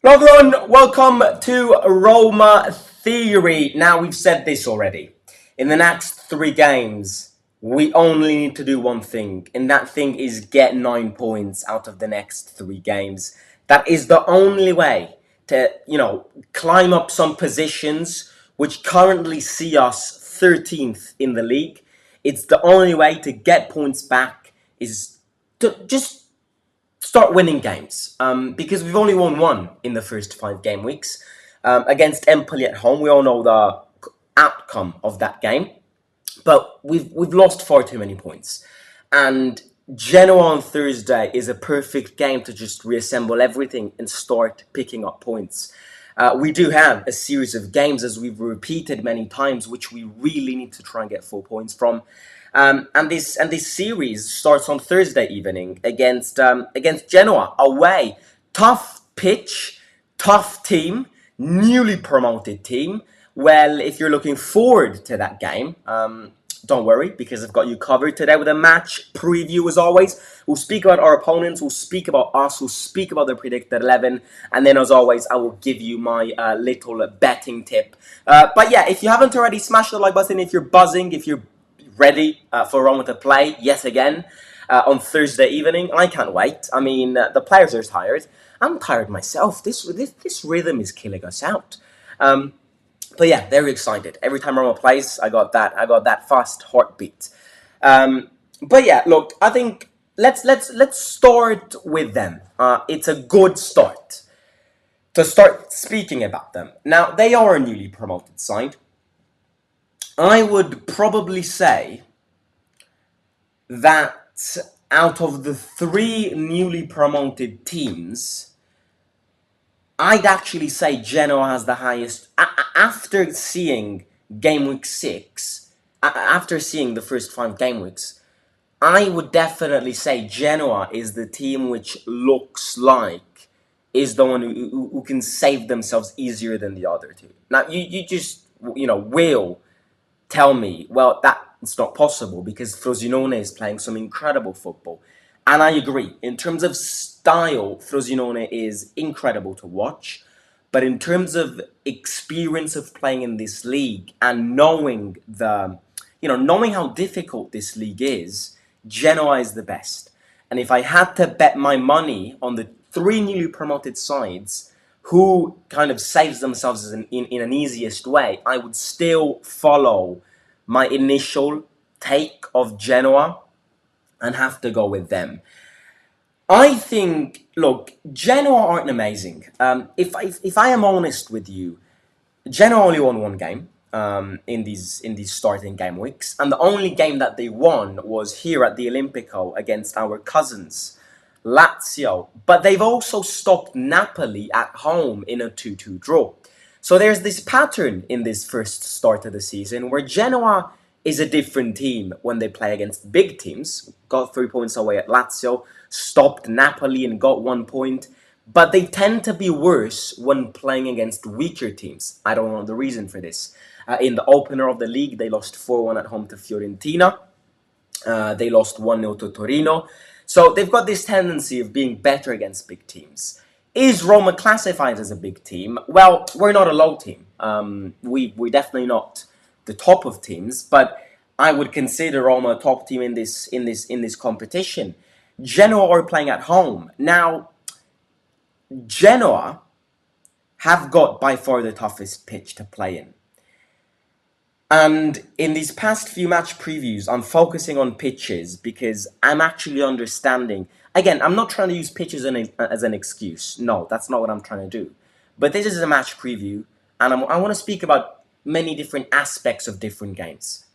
Hello everyone, welcome to Roma Theory. Now we've said this already. In the next three games, we only need to do one thing, and that thing is get 9 points out of the next three games. That is the only way to, climb up some positions which currently see us 13th in the league. It's the only way to get points back is to just start winning games because we've only won one in the first 5 game weeks against Empoli at home. We all know the outcome of that game, but we've lost far too many points. And Genoa on Thursday is a perfect game to just reassemble everything and start picking up points. We do have a series of games, as we've repeated many times, which we really need to try and get 4 points from. And this series starts on Thursday evening against Genoa away. Tough pitch, tough team, newly promoted team. Well, if you're looking forward to that game, don't worry, because I've got you covered today with a match preview as always. We'll speak about our opponents, we'll speak about us, we'll speak about the predicted 11, and then as always, I will give you my little betting tip. But yeah, if you haven't already, smash the like button if you're buzzing, if you're ready for Roma to play yet again on Thursday evening. I can't wait. I mean, the players are tired. I'm tired myself. This rhythm is killing us out. But yeah, very excited. Every time Roma plays, I got that fast heartbeat. But yeah, look, I think let's start with them. It's a good start to start speaking about them. Now they are a newly promoted side. I would probably say that out of the three newly promoted teams, I'd actually say Genoa has the highest. After seeing game week 6, after seeing the first 5 game weeks, I would definitely say Genoa is the team which looks like is the one who can save themselves easier than the other two. Now, you just, will tell me, well, that's not possible because Frosinone is playing some incredible football. And I agree. In terms of style, Frosinone is incredible to watch. But in terms of experience of playing in this league and knowing how difficult this league is, Genoa is the best. And if I had to bet my money on the three newly promoted sides, who kind of saves themselves in an easiest way, I would still follow my initial take of Genoa and have to go with them. I think, look, Genoa aren't amazing. If I am honest with you, Genoa only won one game in these starting game weeks, and the only game that they won was here at the Olimpico against our cousins, Lazio. But they've also stopped Napoli at home in a 2-2 draw. So there's this pattern in this first start of the season where Genoa is a different team when they play against big teams. Got 3 points away at Lazio, stopped Napoli and got 1 point. But they tend to be worse when playing against weaker teams. I don't know the reason for this. In the opener of the league, they lost 4-1 at home to Fiorentina. They lost 1-0 to Torino. So they've got this tendency of being better against big teams. Is Roma classified as a big team? Well, we're not a low team. We're definitely not the top of teams, but I would consider Roma a top team in this competition. Genoa are playing at home. Now, Genoa have got by far the toughest pitch to play in. And in these past few match previews, I'm focusing on pitches because I'm actually understanding. Again, I'm not trying to use pitches as an excuse. No, that's not what I'm trying to do. But this is a match preview, and I want to speak about many different aspects of different games.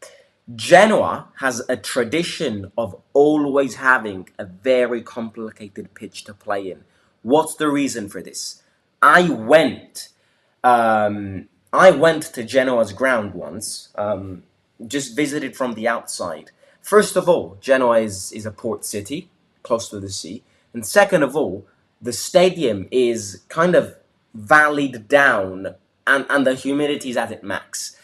Genoa has a tradition of always having a very complicated pitch to play in. What's the reason for this? I went to Genoa's ground once, just visited from the outside. First of all, Genoa is a port city, close to the sea. And second of all, the stadium is kind of valleyed down and the humidity is at its max.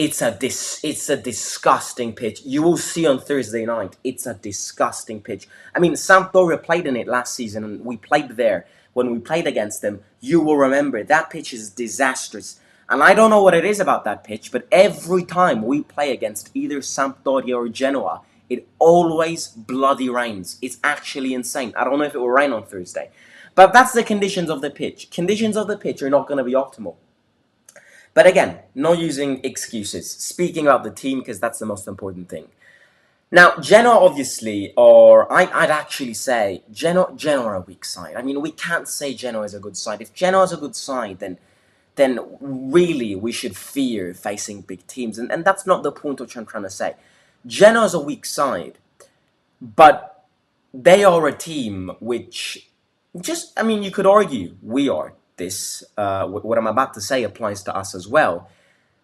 it's a disgusting pitch. You will see on Thursday night. It's a disgusting pitch. I mean, Sampdoria played in it last season, and we played there when we played against them. You will remember that pitch is disastrous. And I don't know what it is about that pitch, but every time we play against either Sampdoria or Genoa, it always bloody rains. It's actually insane. I don't know if it will rain on Thursday. But that's the conditions of the pitch. Conditions of the pitch are not going to be optimal. But again, not using excuses. Speaking about the team, because that's the most important thing. Now, Genoa obviously, or I'd actually say Genoa are a weak side. I mean, we can't say Genoa is a good side. If Genoa is a good side, then really we should fear facing big teams. And that's not the point which I'm trying to say. Genoa is a weak side, but they are a team which I mean, you could argue we are. What I'm about to say applies to us as well.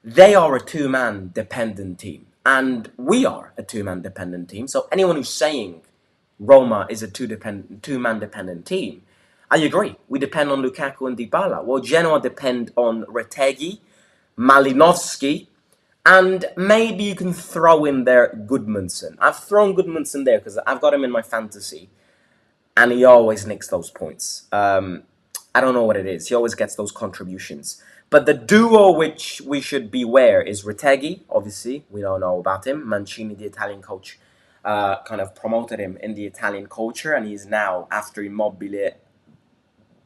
They are a two-man dependent team, and we are a two-man dependent team. So anyone who's saying Roma is a two-man dependent team, I agree. We depend on Lukaku and Dybala. Well, Genoa depend on Retegui, Malinowski, and maybe you can throw in there Goodmanson. I've thrown Goodmanson there because I've got him in my fantasy, and he always nicks those points. I don't know what it is. He always gets those contributions. But the duo which we should beware is Retegui. Obviously, we don't know about him. Mancini, the Italian coach, kind of promoted him in the Italian culture, and he's now, after Immobile,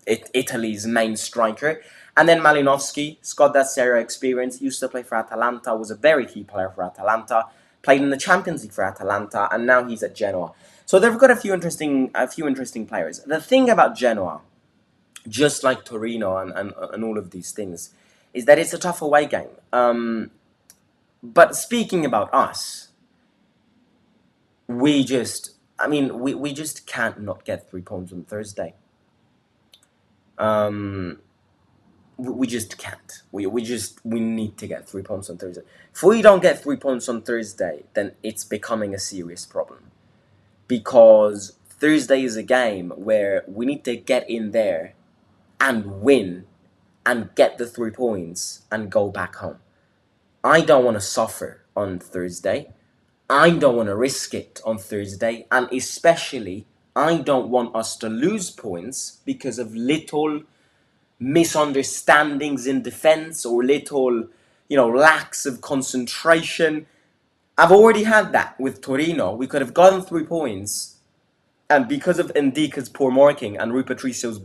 Italy's main striker. And then Malinowski, has got that Serie A experience, used to play for Atalanta, was a very key player for Atalanta, played in the Champions League for Atalanta, and now he's at Genoa. So they've got a few interesting players. The thing about Genoa, just like Torino and all of these things, is that it's a tough away game. But speaking about us, we just can't not get 3 points on Thursday. We just can't. We need to get 3 points on Thursday. If we don't get 3 points on Thursday, then it's becoming a serious problem. Because Thursday is a game where we need to get in there and win and get the 3 points and go back home. I don't want to suffer on Thursday. I don't want to risk it on Thursday. And especially, I don't want us to lose points because of little misunderstandings in defense or little, lacks of concentration. I've already had that with Torino. We could have gotten 3 points, and because of Ndika's poor marking and Rui Patricio's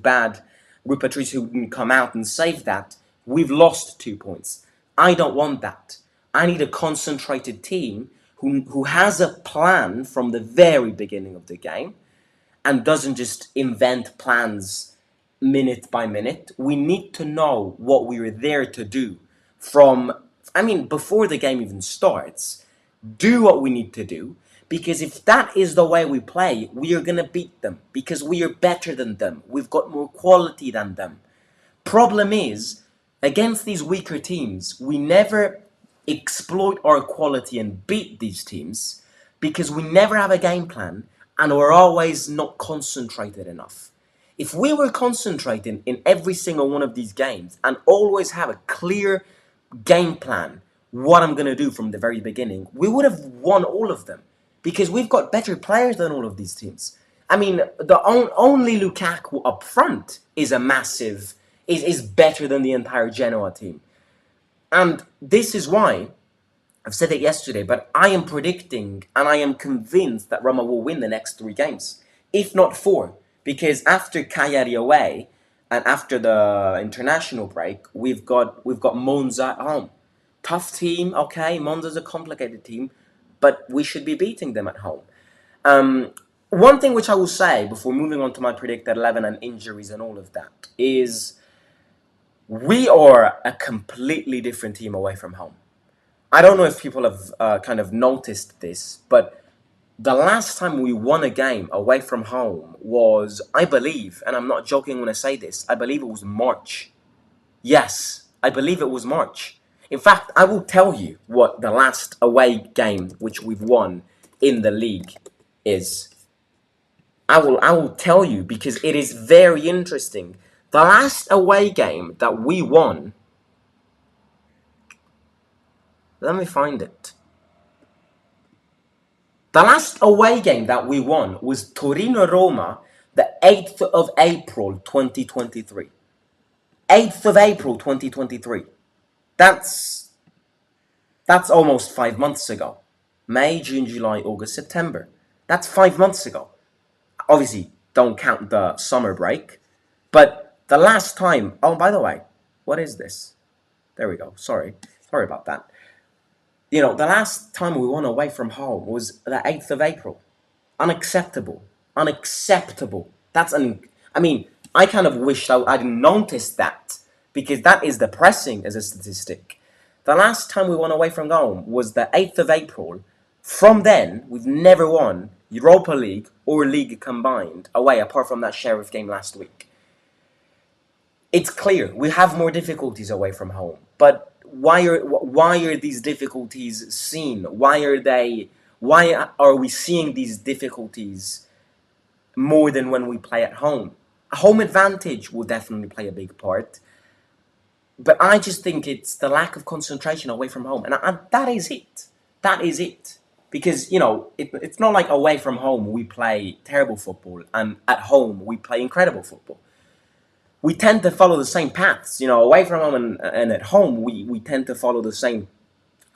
Rui Patricio didn't come out and save that, we've lost 2 points. I don't want that. I need a concentrated team who has a plan from the very beginning of the game and doesn't just invent plans minute by minute. We need to know what we are there to do before the game even starts. Do what we need to do, because if that is the way we play, we are going to beat them because we are better than them. We've got more quality than them. Problem is, against these weaker teams, we never exploit our quality and beat these teams because we never have a game plan and we're always not concentrated enough. If we were concentrating in every single one of these games and always have a clear game plan, what I'm going to do from the very beginning, we would have won all of them because we've got better players than all of these teams. I mean, the only Lukaku up front is better than the entire Genoa team. And this is why, I've said it yesterday, but I am predicting and I am convinced that Roma will win the next 3 games, if not 4. Because after Cagliari away and after the international break, we've got Monza at home. Tough team, okay. Monza's a complicated team, but we should be beating them at home. One thing which I will say before moving on to my predicted 11 and injuries and all of that is we are a completely different team away from home. I don't know if people have kind of noticed this, but the last time we won a game away from home was, I believe, and I'm not joking when I say this, I believe it was March. Yes, I believe it was March. In fact, I will tell you what the last away game which we've won in the league is. I will tell you because it is very interesting. The last away game that we won Let me find it. The last away game that we won was Torino-Roma, the 8th of April, 2023. 8th of April, 2023. That's almost 5 months ago. May, June, July, August, September. That's 5 months ago. Obviously, don't count the summer break. But the last time, oh, by the way, what is this? There we go. Sorry about that. The last time we won away from home was the 8th of April. Unacceptable. Unacceptable. I mean, I kind of wish I'd noticed that, because that is depressing as a statistic. The last time we won away from home was the 8th of April. From then, we've never won Europa League or League combined away, apart from that Sheriff game last week. It's clear we have more difficulties away from home, but why are these difficulties seen? Why are we seeing these difficulties more than when we play at home? Home advantage will definitely play a big part, but I just think it's the lack of concentration away from home, and that is it. That is it. Because, it's not like away from home we play terrible football and at home we play incredible football. We tend to follow the same paths. Away from home and at home, we tend to follow the same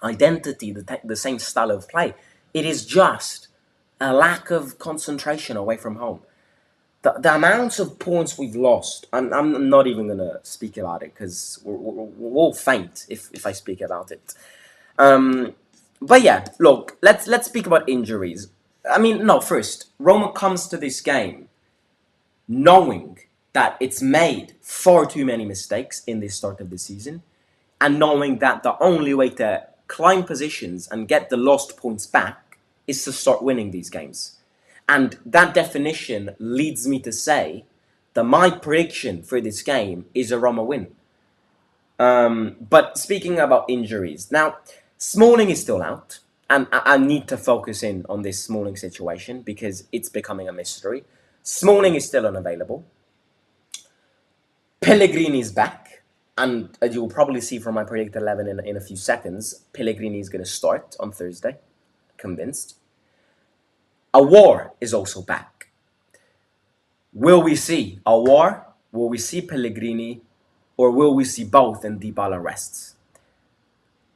identity, the same style of play. It is just a lack of concentration away from home. The amounts of points we've lost, I'm not even going to speak about it, because we'll faint if I speak about it. But yeah, look, let's speak about injuries. I mean, no, first, Roma comes to this game knowing that it's made far too many mistakes in the start of the season, and knowing that the only way to climb positions and get the lost points back is to start winning these games. And that definition leads me to say that my prediction for this game is a Roma win. But speaking about injuries, now, Smalling is still out, and I need to focus in on this Smalling situation because it's becoming a mystery. Smalling is still unavailable. Pellegrini is back, and as you'll probably see from my predicted 11 in a few seconds, Pellegrini is going to start on Thursday. Convinced. Aouar is also back. Will we see Aouar? Will we see Pellegrini? Or will we see both and Dybala rests?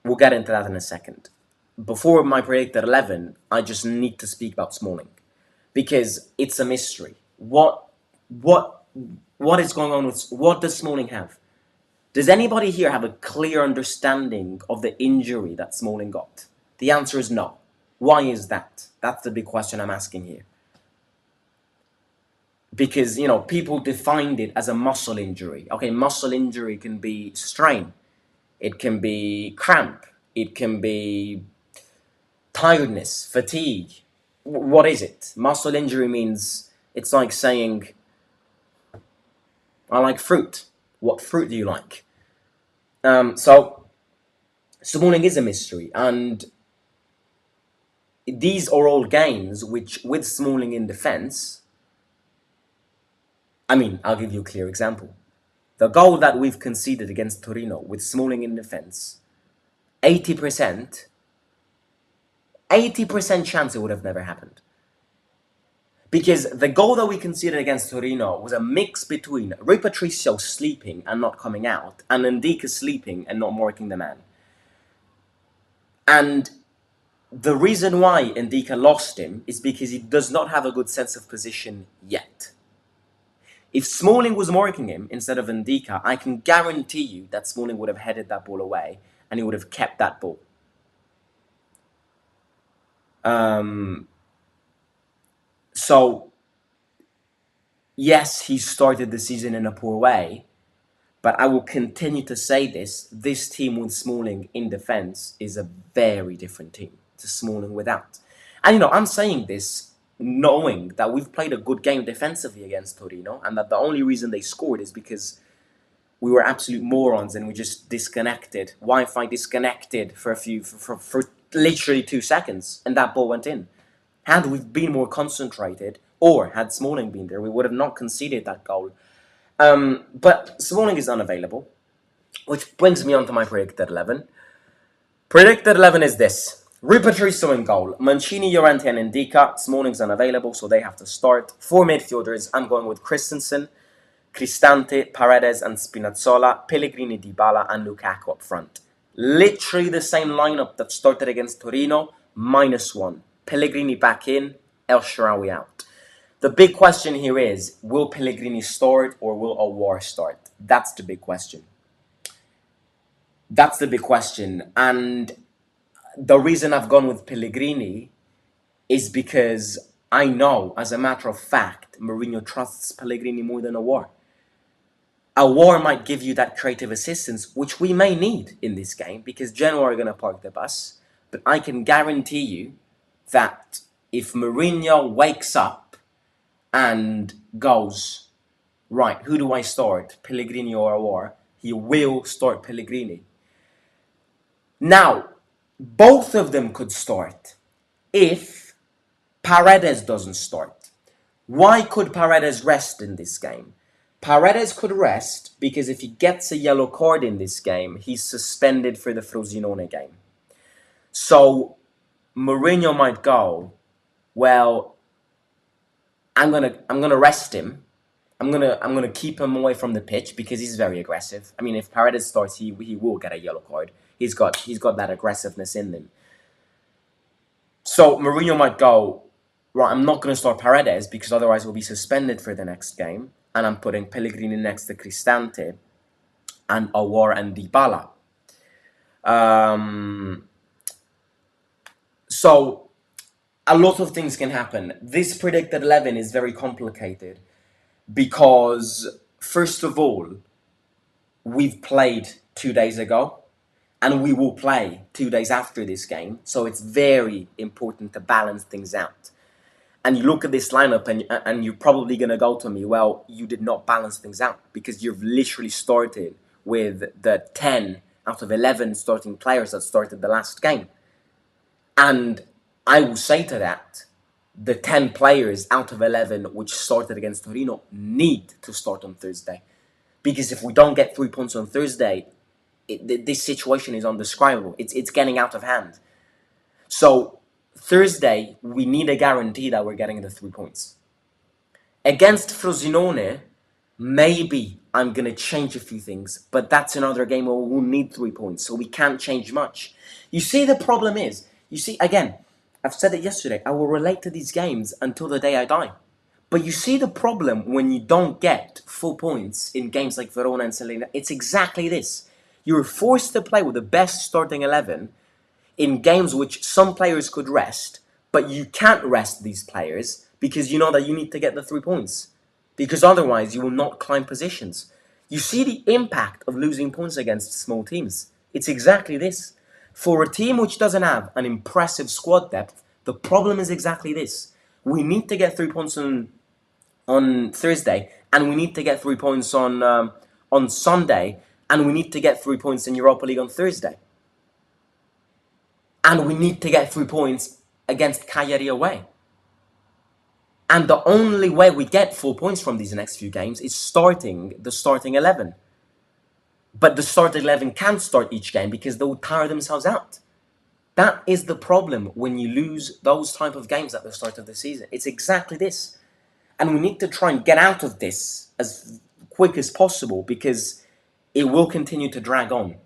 We'll get into that in a second. Before my predicted 11, I just need to speak about Smalling, because it's a mystery. What is going on with... What does Smalling have? Does anybody here have a clear understanding of the injury that Smalling got? The answer is no. Why is that? That's the big question I'm asking here. Because, people defined it as a muscle injury. Okay, muscle injury can be strain. It can be cramp. It can be tiredness, fatigue. What is it? Muscle injury means... It's like saying, I like fruit. What fruit do you like? So Smalling is a mystery, and these are all games which, with Smalling in defence, I mean, I'll give you a clear example. The goal that we've conceded against Torino with Smalling in defence, 80% chance it would have never happened. Because the goal that we conceded against Torino was a mix between Rui Patricio sleeping and not coming out, and Ndika sleeping and not marking the man. And the reason why Ndika lost him is because he does not have a good sense of position yet. If Smalling was marking him instead of Ndika, I can guarantee you that Smalling would have headed that ball away and he would have kept that ball. So, yes, he started the season in a poor way, but I will continue to say this. This team with Smalling in defence is a very different team to Smalling without. And, I'm saying this knowing that we've played a good game defensively against Torino, and that the only reason they scored is because we were absolute morons and we just disconnected. Wi-Fi disconnected for literally 2 seconds, and that ball went in. Had we been more concentrated, or had Smalling been there, we would have not conceded that goal. But Smalling is unavailable, which brings me on to my predicted 11. Predicted 11 is this. Rupert Riso in goal. Mancini, Llorente and Indica. Smalling's unavailable, so they have to start. 4 midfielders. I'm going with Christensen, Cristante, Paredes and Spinazzola, Pellegrini, Dybala and Lukaku up front. Literally the same lineup that started against Torino, -1. Pellegrini back in, El Shaarawy out. The big question here is, will Pellegrini start or will Aouar start? That's the big question. That's the big question. And the reason I've gone with Pellegrini is because I know, as a matter of fact, Mourinho trusts Pellegrini more than Aouar. Aouar might give you that creative assistance, which we may need in this game, because Genoa are going to park the bus. But I can guarantee you that if Mourinho wakes up and goes, right, who do I start, Pellegrini or Aouar? He will start Pellegrini. Now, both of them could start if Paredes doesn't start. Why could Paredes rest in this game? Paredes could rest because if he gets a yellow card in this game, he's suspended for the Frosinone game. So Mourinho might go, well, I'm gonna rest him. I'm gonna keep him away from the pitch because he's very aggressive. I mean, if Paredes starts, he will get a yellow card. He's got that aggressiveness in him. So Mourinho might go, right, I'm not going to start Paredes because otherwise he'll be suspended for the next game. And I'm putting Pellegrini next to Cristante and Aouar and Dybala. So a lot of things can happen. This predicted 11 is very complicated because, first of all, we've played 2 days ago. And we will play 2 days after this game. So it's very important to balance things out. And you look at this lineup and you're probably going to go to me, well, you did not balance things out because you've literally started with the 10 out of 11 starting players that started the last game. And I will say to that, the 10 players out of 11 which started against Torino need to start on Thursday. Because if we don't get 3 points on Thursday, this situation is undescribable. It's getting out of hand. So Thursday, we need a guarantee that we're getting the 3 points. Against Frosinone, maybe I'm going to change a few things, but that's another game where we'll need 3 points, so we can't change much. You see, the problem is, again, I've said it yesterday, I will relate to these games until the day I die. But you see the problem when you don't get 4 points in games like Verona and Salernitana. It's exactly this. You're forced to play with the best starting 11 in games which some players could rest, but you can't rest these players because you know that you need to get the 3 points. Because otherwise you will not climb positions. You see the impact of losing points against small teams. It's exactly this. For a team which doesn't have an impressive squad depth, the problem is exactly this. We need to get 3 points on Thursday, and we need to get 3 points on Sunday, and we need to get 3 points in Europa League on Thursday. And we need to get 3 points against Cagliari away. And the only way we get 4 points from these next few games is starting the starting 11. But the starting 11 can't start each game because they will tire themselves out. That is the problem when you lose those type of games at the start of the season. It's exactly this. And we need to try and get out of this as quick as possible because it will continue to drag on.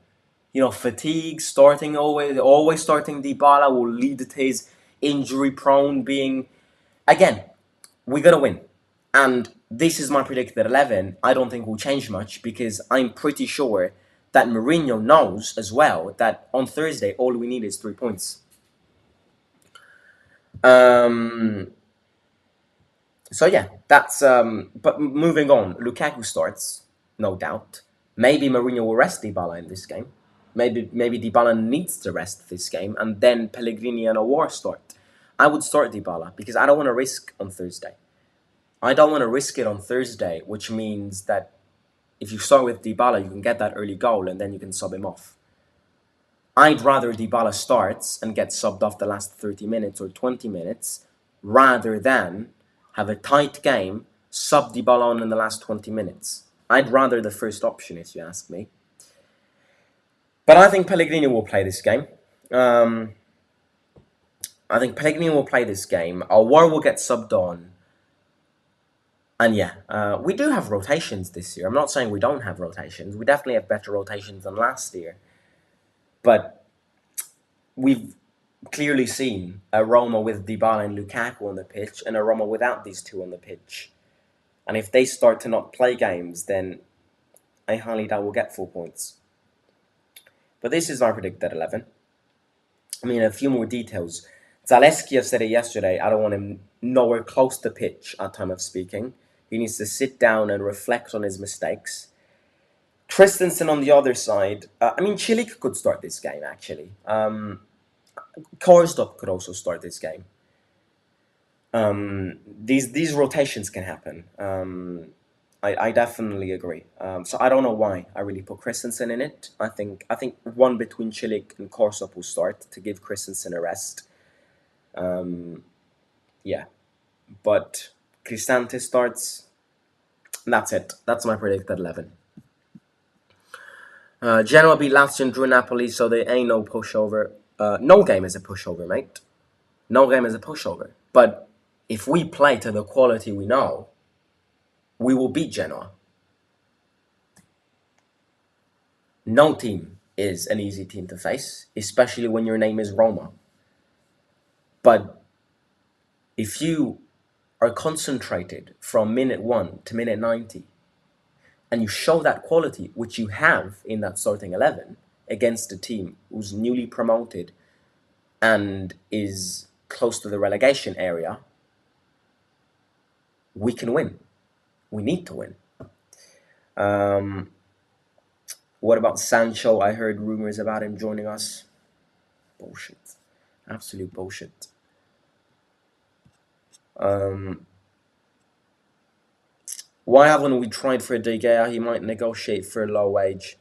You know, fatigue, always starting Dybala will lead to his injury prone being. Again, we got to win. And this is my predicted 11. I don't think will change much because I'm pretty sure that Mourinho knows as well that on Thursday all we need is 3 points. So yeah, that's but moving on. Lukaku starts, no doubt. Maybe Mourinho will rest Dybala in this game. Maybe Dybala needs to rest this game, and then Pellegrini and Aouar start. I would start Dybala because I don't want to risk on Thursday. I don't want to risk it on Thursday, which means that if you start with Dybala, you can get that early goal, and then you can sub him off. I'd rather Dybala starts and gets subbed off the last 30 minutes or 20 minutes, rather than have a tight game, sub Dybala on in the last 20 minutes. I'd rather the first option, if you ask me. But I think Pellegrini will play this game. Um, I think Pellegrini will play this game. War will get subbed on. And yeah, we do have rotations this year. I'm not saying we don't have rotations. We definitely have better rotations than last year. But we've clearly seen a Roma with Dybala and Lukaku on the pitch and a Roma without these two on the pitch. And if they start to not play games, then I highly doubt we'll get 4 points. But this is our predicted 11. I mean, a few more details. Zaleski said it yesterday. I don't want him nowhere close to pitch at time of speaking. He needs to sit down and reflect on his mistakes. Christensen on the other side. I mean, Chilik could start this game, actually. Korsdorp could also start this game. These rotations can happen. I definitely agree. So I don't know why I really put Christensen in it. I think one between Chilik and Korsdorp will start to give Christensen a rest. Yeah, but Cristante starts. And that's it. That's my predicted 11. Genoa beat Lazio and drew Napoli, so there ain't no pushover. No game is a pushover, mate. No game is a pushover. But if we play to the quality we know, we will beat Genoa. No team is an easy team to face, especially when your name is Roma. But if you are concentrated from minute 1 to minute 90, and you show that quality, which you have in that starting 11, against a team who's newly promoted and is close to the relegation area, we can win. We need to win. What about Sancho? I heard rumors about him joining us. Bullshit. Absolute bullshit. Why haven't we tried for De Gea? He might negotiate for a low wage.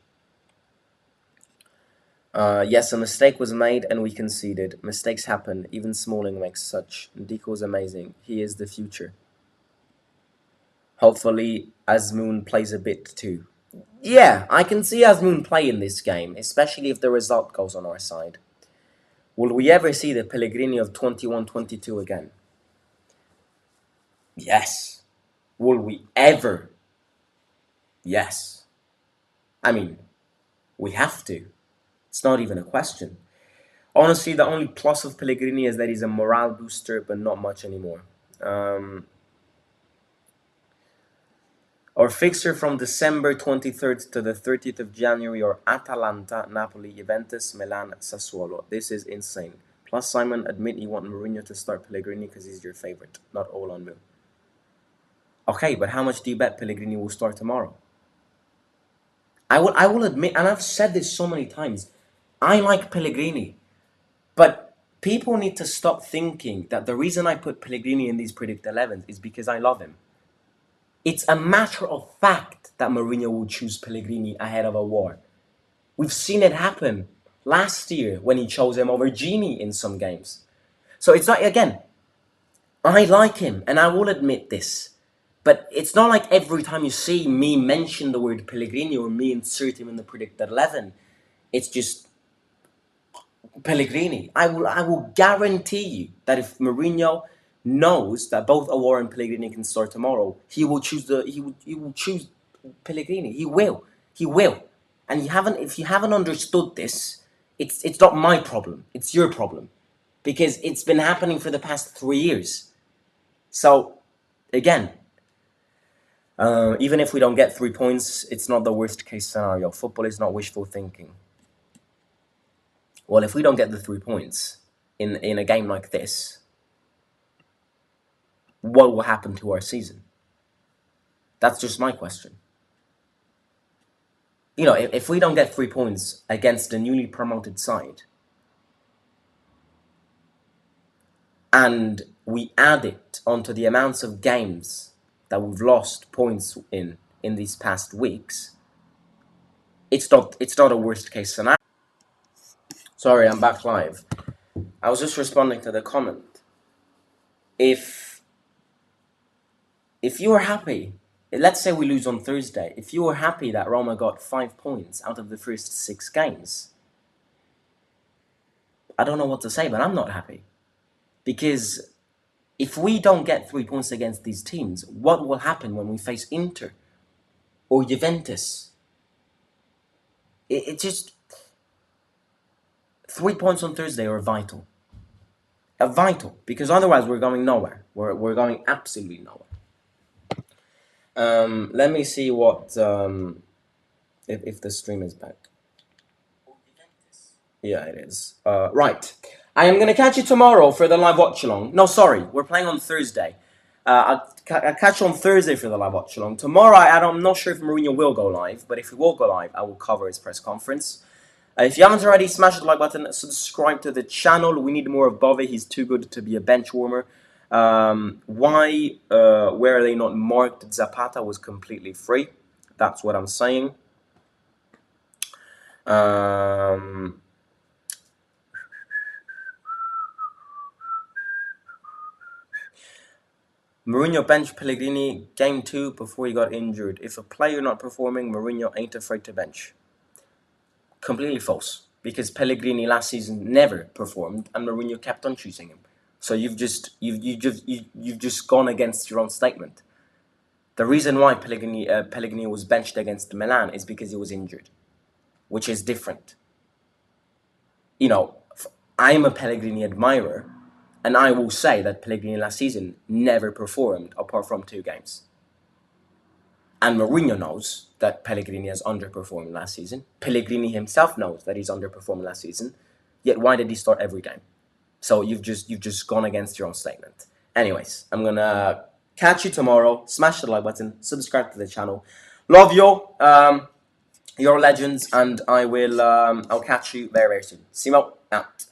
Yes, a mistake was made and we conceded. Mistakes happen. Even Smalling makes such. Deco's amazing. He is the future. Hopefully, Azmoun plays a bit too. Yeah, I can see Azmoun play in this game, especially if the result goes on our side. Will we ever see the Pellegrini of 21-22 again? Yes. Will we ever? Yes. I mean, we have to. It's not even a question. Honestly, the only plus of Pellegrini is that he's a morale booster, but not much anymore. Our fixture from December 23rd to the 30th of January are Atalanta, Napoli, Juventus, Milan, Sassuolo. This is insane. Plus, Simon, admit you want Mourinho to start Pellegrini because he's your favorite. Not all on me. Okay, but how much do you bet Pellegrini will start tomorrow? I will admit, and I've said this so many times, I like Pellegrini. But people need to stop thinking that the reason I put Pellegrini in these predict 11s is because I love him. It's a matter of fact that Mourinho will choose Pellegrini ahead of War. We've seen it happen last year when he chose him over Gini in some games. So it's not, again, I like him, and I will admit this. But it's not like every time you see me mention the word Pellegrini or me insert him in the predicted 11, it's just Pellegrini. I will guarantee you that if Mourinho knows that both Aouar and Pellegrini can start tomorrow, he will choose Pellegrini. He will. And if you haven't understood this, it's not my problem. It's your problem, because it's been happening for the past 3 years. So again, even if we don't get 3 points, it's not the worst case scenario. Football is not wishful thinking. Well, if we don't get the 3 points in a game like this, what will happen to our season? That's just my question. You know, if we don't get 3 points against a newly promoted side, and we add it onto the amounts of games that we've lost points in these past weeks, it's not a worst case scenario. Sorry, I'm back live. I was just responding to the comment. If you are happy, let's say we lose on Thursday, if you are happy that Roma got 5 points out of the first 6 games, I don't know what to say, but I'm not happy. Because if we don't get 3 points against these teams, what will happen when we face Inter or Juventus? It just 3 points on Thursday are vital. Vital, because otherwise we're going nowhere. We're going absolutely nowhere. Let me see what if the stream is back. Yeah, it is. Right. I am going to catch you tomorrow for the live watch along. No, sorry, we're playing on Thursday. I'll catch you on Thursday for the live watch along. Tomorrow, I'm not sure if Mourinho will go live, but if he will go live, I will cover his press conference. If you haven't already, smash the like button, subscribe to the channel. We need more of Bove. He's too good to be a bench warmer. Why were they not marked? Zapata was completely free. That's what I'm saying. Mourinho benched Pellegrini game 2 before he got injured. If a player not performing, Mourinho ain't afraid to bench. Completely false. Because Pellegrini last season never performed and Mourinho kept on choosing him. So you've just gone against your own statement. The reason why Pellegrini was benched against Milan is because he was injured, which is different. You know, I'm a Pellegrini admirer, and I will say that Pellegrini last season never performed apart from 2 games. And Mourinho knows that Pellegrini has underperformed last season. Pellegrini himself knows that he's underperformed last season. Yet why did he start every game? So you've just gone against your own statement. Anyways, I'm gonna catch you tomorrow. Smash the like button, subscribe to the channel. Love you. You're legends, and I'll catch you very, very soon. Simo out.